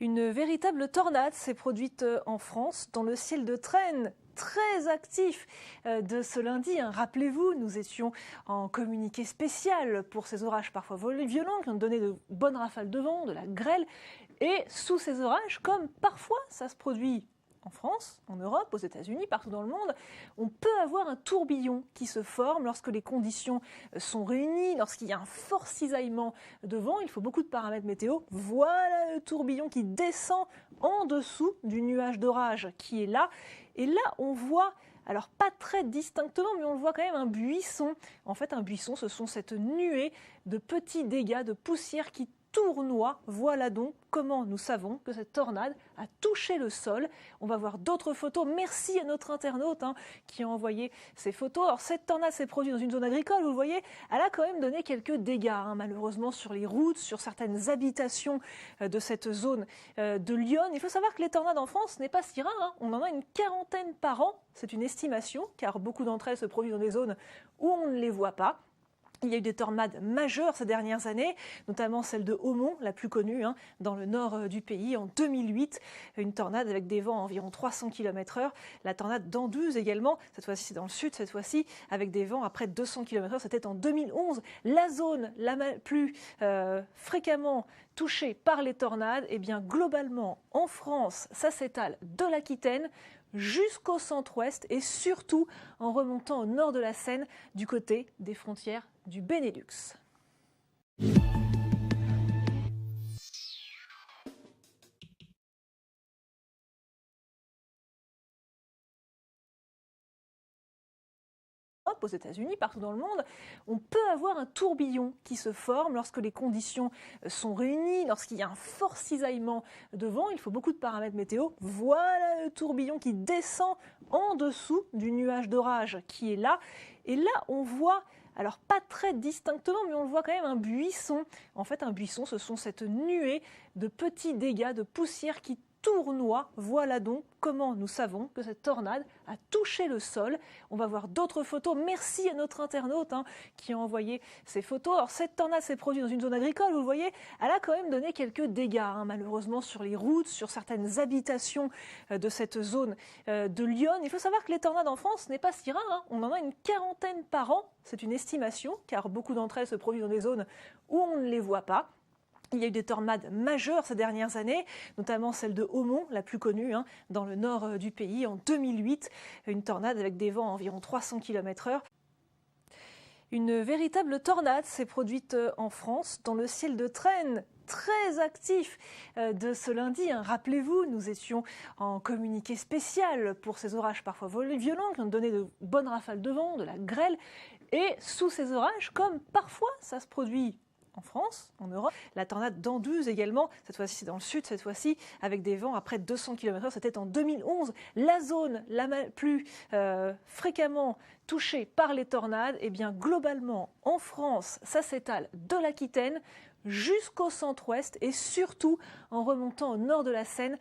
Une véritable tornade s'est produite en France dans le ciel de Trènes, très actif de ce lundi. Rappelez-vous, nous étions en communiqué spécial pour ces orages parfois violents qui ont donné de bonnes rafales de vent, de la grêle. Et sous ces orages, comme parfois ça se produit en France, en Europe, aux États-Unis, partout dans le monde, on peut avoir un tourbillon qui se forme lorsque les conditions sont réunies, lorsqu'il y a un fort cisaillement de vent. Il faut beaucoup de paramètres météo. Voilà le tourbillon qui descend en dessous du nuage d'orage qui est là. Et là, on voit, alors pas très distinctement, mais on le voit quand même, un buisson. En fait, un buisson, ce sont cette nuée de petits dégâts, de poussière qui tournoie. Voilà donc comment nous savons que cette tornade a touché le sol. On va voir d'autres photos. Merci à notre internaute qui a envoyé ces photos. Alors cette tornade s'est produite dans une zone agricole, vous le voyez, elle a quand même donné quelques dégâts, malheureusement sur les routes, sur certaines habitations de cette zone de Lyon. Il faut savoir que les tornades en France n'est pas si rare, on en a une quarantaine par an, c'est une estimation, car beaucoup d'entre elles se produisent dans des zones où on ne les voit pas. Il y a eu des tornades majeures ces dernières années, notamment celle de Haumont, la plus connue, dans le nord du pays, en 2008. Une tornade avec des vents à environ 300 km/h. La tornade d'Anduze également, cette fois-ci c'est dans le sud, cette fois-ci avec des vents à près de 200 km/h. C'était en 2011. La zone la plus fréquemment touchée par les tornades, eh bien globalement en France, ça s'étale de l'Aquitaine jusqu'au centre-ouest et surtout en remontant au nord de la Seine du côté des frontières du Benelux. Aux États-Unis, partout dans le monde, on peut avoir un tourbillon qui se forme lorsque les conditions sont réunies, lorsqu'il y a un fort cisaillement de vent. Il faut beaucoup de paramètres météo. Voilà le tourbillon qui descend en dessous du nuage d'orage qui est là. Et là, on voit, alors pas très distinctement, mais on le voit quand même, un buisson. En fait, un buisson, ce sont cette nuée de petits dégâts, de poussière qui tournoie. Voilà donc comment nous savons que cette tornade a touché le sol. On va voir d'autres photos. Merci à notre internaute qui a envoyé ces photos. Alors cette tornade s'est produite dans une zone agricole, vous le voyez, elle a quand même donné quelques dégâts, malheureusement sur les routes, sur certaines habitations de cette zone de Lyon. Il faut savoir que les tornades en France n'est pas si rare, on en a une quarantaine par an. C'est une estimation, car beaucoup d'entre elles se produisent dans des zones où on ne les voit pas. Il y a eu des tornades majeures ces dernières années, notamment celle de Haumont, la plus connue, dans le nord du pays, en 2008. Une tornade avec des vents à environ 300 km/h. Une véritable tornade s'est produite en France dans le ciel de Trènes, très actif de ce lundi. Rappelez-vous, nous étions en communiqué spécial pour ces orages parfois violents qui ont donné de bonnes rafales de vent, de la grêle. Et sous ces orages, comme parfois ça se produit en France, en Europe. La tornade d'Anduze également, cette fois-ci c'est dans le sud, cette fois-ci avec des vents à près de 200 km/h. C'était en 2011. La zone la plus fréquemment touchée par les tornades, eh bien globalement en France, ça s'étale de l'Aquitaine jusqu'au centre-ouest et surtout en remontant au nord de la Seine